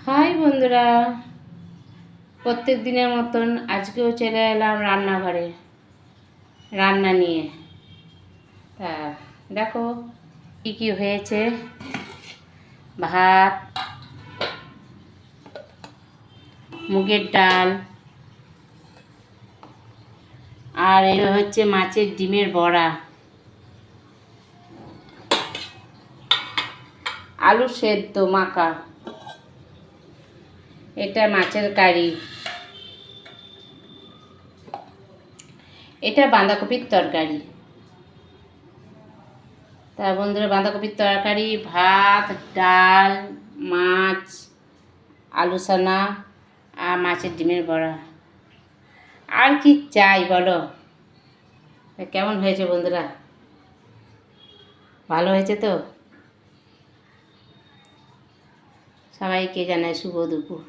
High বন্ধুরা, প্রত্যেক দিনের মতন আজকেও চলে এলাম রান্নাঘরে রান্না নিয়ে। তা দেখো কী কী হয়েছে। ভাত, মুগের ডাল, আর এটা হচ্ছে মাছের ডিমের বড়া, আলু সেদ্ধ মাখা, এটা মাছের কারি, এটা বাঁধাকপির তরকারি। তা বন্ধুরা, বাঁধাকপির তরকারি, ভাত, ডাল, মাছ, আলু সানা আর মাছের ডিমের বড়া। আর কি চাই বলো? কেমন হয়েছে বন্ধুরা? ভালো হয়েছে তো? সবাইকে জানাই শুভ দুপুর।